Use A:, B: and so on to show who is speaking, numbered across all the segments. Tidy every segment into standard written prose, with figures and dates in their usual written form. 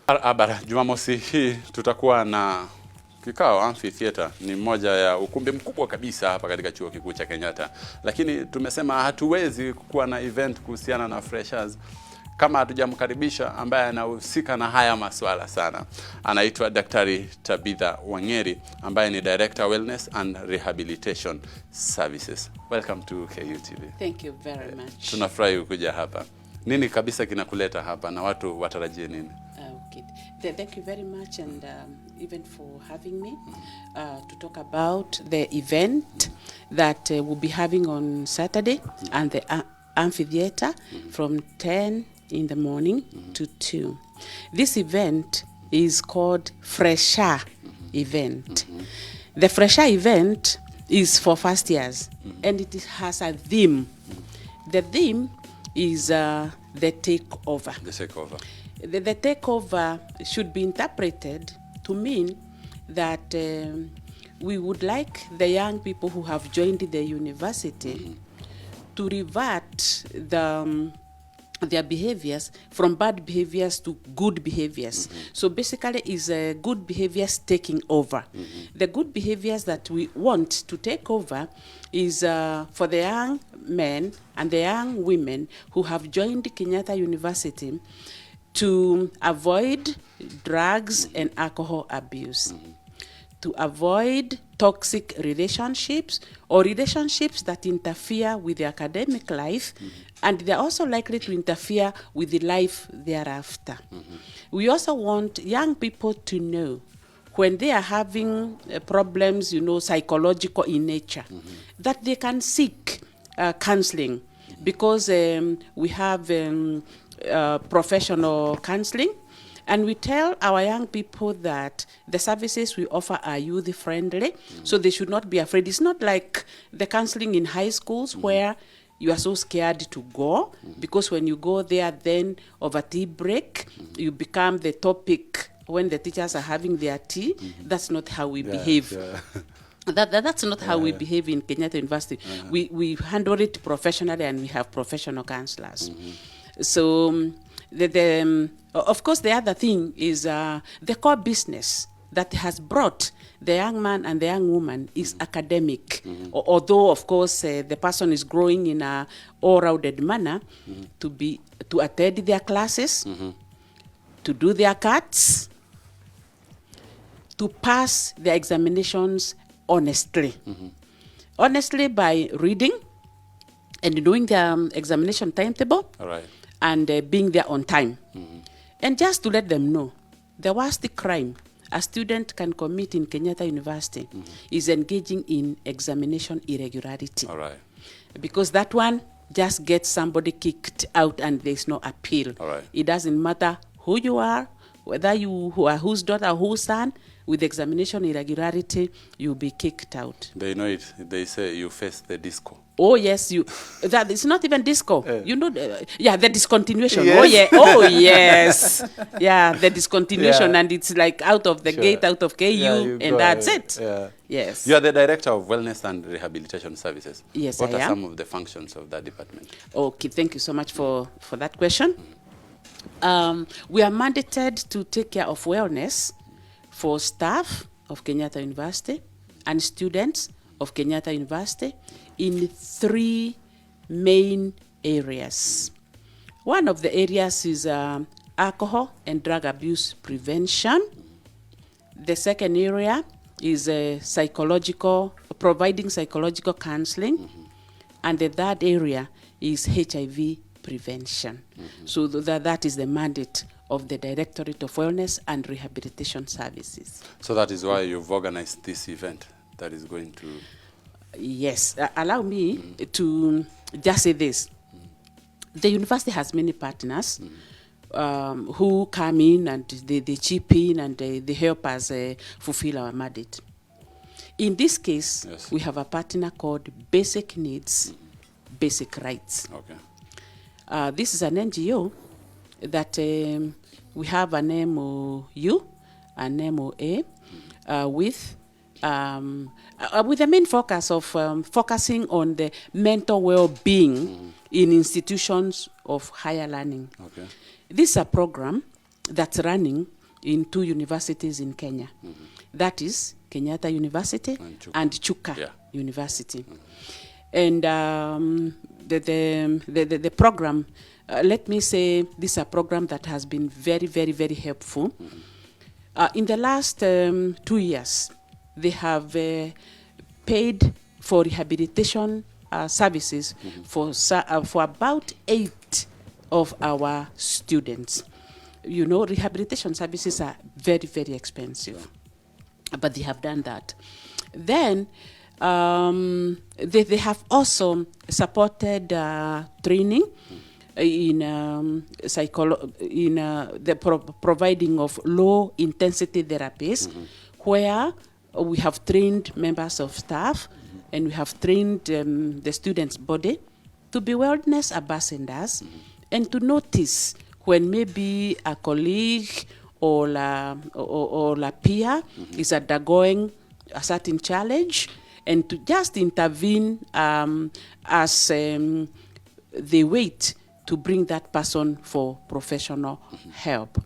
A: Barabara, Jumamosi hii tutakuwa na kikao amphitheater. Ni moja ya ukumbi mkubwa kabisa hapa katika chuo kikuu cha Kenyatta. Lakini tumesema hatuwezi kuwa na event kuhusiana na FRESHA'S kama hatujamkaribisha ambaye anahusika na haya masuala sana. Anaitwa Daktari Tabitha Wangeri ambaye ni Director Wellness and Rehabilitation Services. Welcome to KUTV.
B: Thank you very much.
A: Tunafurahi kuja hapa. Nini kabisa kinakuleta hapa na watu watarajie nini?
B: Okay. Thank you very much and even for having me to talk about the event that we'll be having on Saturday and the amphitheater from 10 in the morning to 2. This event is called FRESHA event. The FRESHA event is for first years and it has a theme. The theme is the takeover.
A: The takeover.
B: The takeover should be interpreted to mean that we would like the young people who have joined the university to revert their behaviors from bad behaviors to good behaviors. So basically is good behaviors taking over. The good behaviors that we want to take over is for the young men and the young women who have joined Kenyatta University to avoid drugs and alcohol abuse, to avoid toxic relationships or relationships that interfere with the academic life, and they're also likely to interfere with the life thereafter. We also want young people to know when they are having problems, psychological in nature, that they can seek counseling, because we have professional counseling, and we tell our young people that the services we offer are youth-friendly, so they should not be afraid. It's not like the counseling in high schools where you are so scared to go, because when you go there, then over tea break, you become the topic when the teachers are having their tea. That's not how we behave. That's not how we behave in Kenyatta University. We handle it professionally, and we have professional counselors. So, of course, the other thing is the core business that has brought the young man and the young woman is academic. Although, of course, the person is growing in a all-rounded manner to attend their classes, to do their cards, to pass the examinations honestly. Honestly by reading and doing the examination timetable.
A: All right.
B: And being there on time. And just to let them know, the worst crime a student can commit in Kenyatta University is engaging in examination irregularity.
A: All right.
B: Because that one just gets somebody kicked out and there's no appeal.
A: All right.
B: It doesn't matter who you are, whether you who are whose daughter or whose son, with examination irregularity, you'll be kicked out.
A: They know it. They say you face the disco.
B: Oh yes, that it's not even disco. The discontinuation.
A: Yes.
B: Oh yes, yeah, the discontinuation, and it's like out of the gate, out of KU, and that's it.
A: Yeah.
B: Yes.
A: You are the Director of Wellness and Rehabilitation Services.
B: Yes,
A: What
B: I
A: are
B: am.
A: some of the functions of that department?
B: Okay, thank you so much for that question. We are mandated to take care of wellness for staff of Kenyatta University and students of Kenyatta University in 3 main areas. One of the areas is alcohol and drug abuse prevention. The second area is providing psychological counseling. And the third area is HIV prevention. So that is the mandate of the Directorate of Wellness and Rehabilitation Services.
A: So that is why you've organized this event that is going to...
B: Yes. Allow me to just say this. The university has many partners who come in and they chip in and they help us fulfill our mandate. In this case, we have a partner called Basic Needs, Basic Rights.
A: Okay.
B: This is an NGO that we have an MOU, an MOA, with the main focus of focusing on the mental well-being in institutions of higher learning.
A: Okay.
B: This is a program that's running in 2 universities in Kenya. That is Kenyatta University and Chuka University. And the program, let me say, this is a program that has been very, very, very helpful. In the last 2 years, they have paid for rehabilitation services for about 8 of our students. You know, rehabilitation services are very, very expensive, but they have done that. Then they have also supported training in the providing of low intensity therapies, where we have trained members of staff and we have trained the students' body to be wellness ambassadors and to notice when maybe a colleague or a peer is undergoing a certain challenge, and to just intervene as they wait to bring that person for professional help.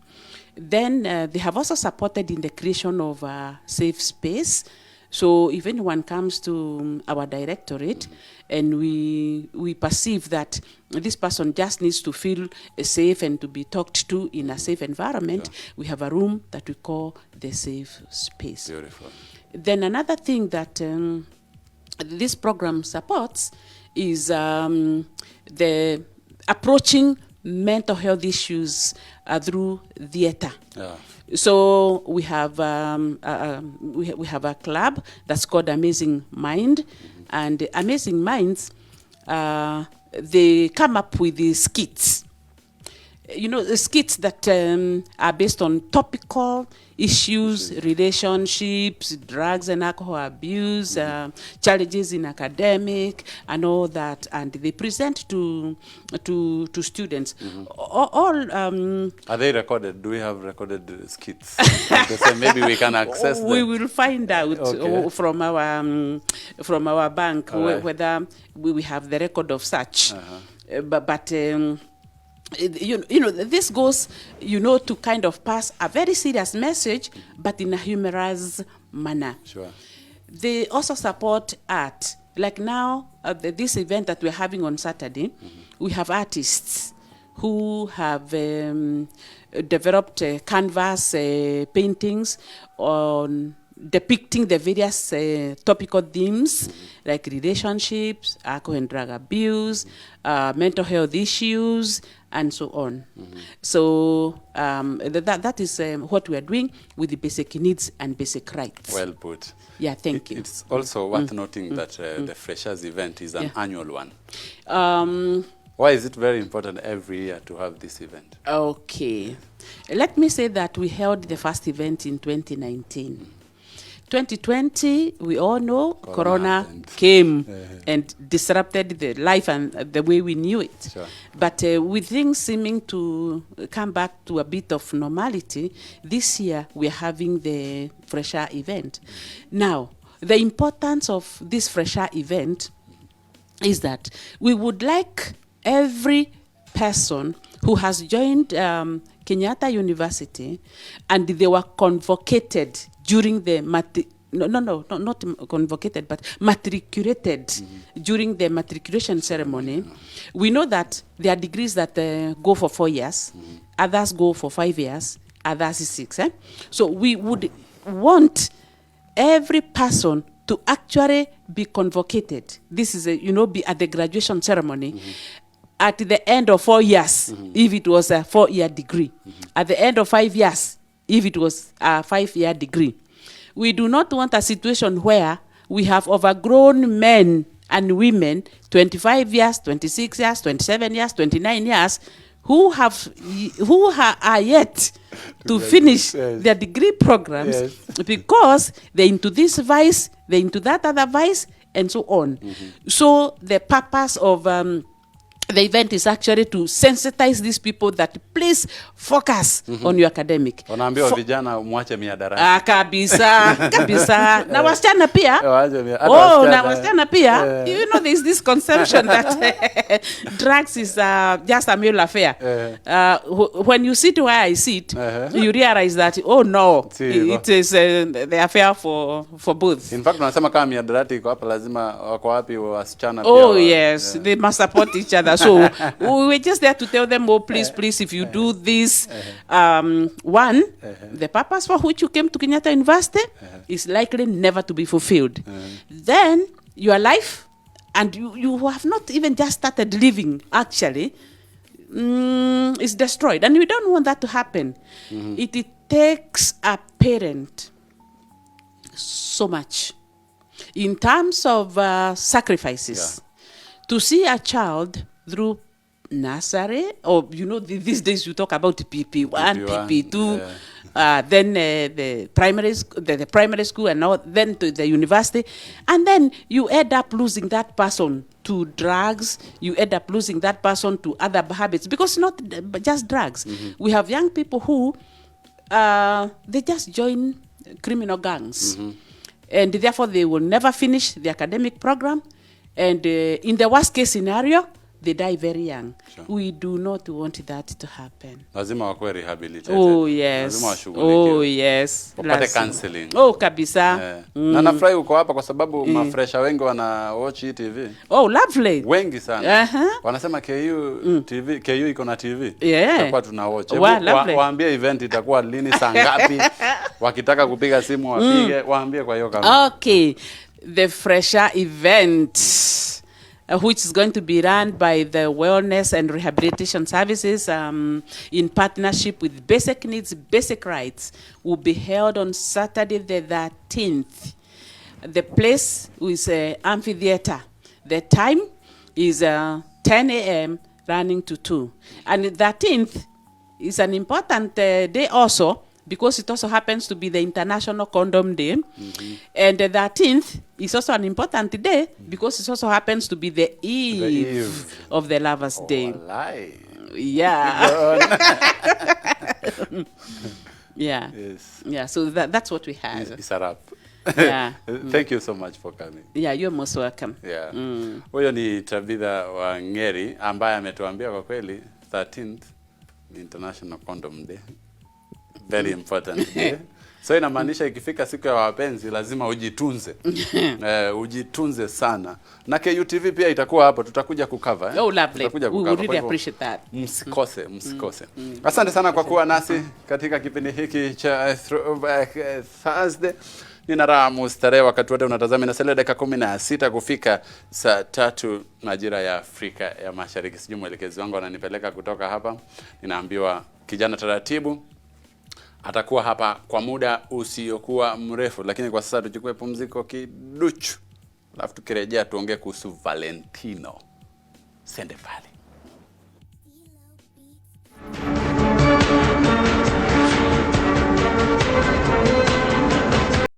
B: Then they have also supported in the creation of a safe space. So if anyone comes to our directorate and we perceive that this person just needs to feel safe and to be talked to in a safe environment, we have a room that we call the safe space.
A: Beautiful.
B: Then another thing that this program supports is the approaching mental health issues through theater. So we have we have a club that's called Amazing Mind, and Amazing Minds, they come up with these skits. You know, the skits that are based on topical issues, relationships, drugs and alcohol abuse, challenges in academic, and all that, and they present to students.
C: Are they recorded? Do we have recorded skits? So maybe we can access them.
B: We will find out from our bank whether we have the record of such. But you know, this goes, you know, to kind of pass a very serious message, but in a humorous manner.
C: Sure.
B: They also support art. Like now, this event that we're having on Saturday, we have artists who have developed canvas paintings on depicting the various topical themes like relationships, alcohol and drug abuse, mental health issues, and so on. So that is what we are doing with the basic needs and basic rights.
A: Well put.
B: Yeah, thank you.
A: It's also worth noting that the FRESHA'S event is an annual one. Why is it very important every year to have this event?
B: Okay. Let me say that we held the first event in 2019. 2020, we all know, Corona came and disrupted the life and the way we knew it.
A: Sure.
B: But with things seeming to come back to a bit of normality, this year we are having the FRESHA event. Now, the importance of this FRESHA event is that we would like every person who has joined Kenyatta University and they were convocated during the not convocated, but matriculated during the matriculation ceremony. We know that there are degrees that go for 4 years, others go for 5 years, others is 6. So we would want every person to actually be convocated. This is be at the graduation ceremony. At the end of 4 years, if it was a 4-year degree. At the end of 5 years, if it was a 5-year degree. We do not want a situation where we have overgrown men and women, 25 years, 26 years, 27 years, 29 years, who are yet to finish their degree programs because they're into this vice, they're into that other vice, and so on. So the purpose of The event is actually to sensitize these people that please focus on your academic.
A: Wanaambiwa vijana mwache miadarati.
B: Kabisa, kabisa. Na wasichana pia. Na wasichana pia. You know, there's this conception that drugs is just a male affair. When you sit where I sit, you realize that, oh no, it is the affair for both.
A: In fact, unasema kama miadarati iko hapa lazima wako wapi wasichana pia.
B: Oh yes, they must support each other. So we were just there to tell them, oh please, if you do this, one, the purpose for which you came to Kenyatta University is likely never to be fulfilled. Then your life, and you have not even just started living actually, is destroyed, and we don't want that to happen. It takes a parent so much in terms of sacrifices to see a child through nursery, or these days you talk about PP1, PP2, then the primary school, and now then to the university, and then you end up losing that person to drugs. You end up losing that person to other habits, because not just drugs. We have young people who they just join criminal gangs, and therefore they will never finish the academic program, and in the worst case scenario, they die very young. Sure. We do not want that to happen.
A: Lazima wakuwe rehabilitated.
B: Oh yes.
A: Lazima washughulikiwe.
B: Oh yes.
A: Wapate counseling.
B: Oh kabisa.
A: Na nafurahi uko hapa kwa sababu mafresha wengi wana watch TV.
B: Oh lovely.
A: Wengi sana. Wanasema KU TV, KU iko na TV. Tutakuwa tuna watch. Waambie event itakuwa lini, saa ngapi. Wakitaka kupiga simu wapige, waambie kwa hiyo kamera.
B: Okay. The FRESHA event, which is going to be run by the Wellness and Rehabilitation Services in partnership with Basic Needs, Basic Rights, will be held on Saturday the 13th. The place is amphitheater. The time is 10 a.m. running to 2. And the 13th is an important day also, because it also happens to be the International Condom Day. And the 13th is also an important day because it also happens to be the eve of the Lovers' Day. Yeah. Yeah.
A: Yes.
B: Yeah, so that's what we have.
A: It's a wrap.
B: Yeah.
A: Thank you so much for coming.
B: Yeah, you're most welcome.
A: Yeah. Huyo ni Tabitha Wangeri ambaye ametuambia kwa kweli 13th International Condom Day. Very important day. So inamaanisha ikifika siku ya wapenzi lazima ujitunze. Ujitunze sana. Na KUTV pia itakuwa hapo, tutakuja kucover.
B: Oh lovely. We would really appreciate that.
A: Msikose. Asante sana kwa kuwa nasi katika kipindi hiki cha Throwback Thursday. Nina raha mustarehe wakati wote unatazama, na sasa dakika 16 kufika saa 3 majira ya Afrika ya Mashariki. Sijui mwelekezi wangu ananipeleka kutoka hapa. Ninaambiwa kijana taratibu atakuwa hapa kwa muda usiokuwa mrefu, lakini kwa sasa tuchukue pumziko kiduchu. Alafu tukirejea tuongee kuhusu Valentino. Sende pale.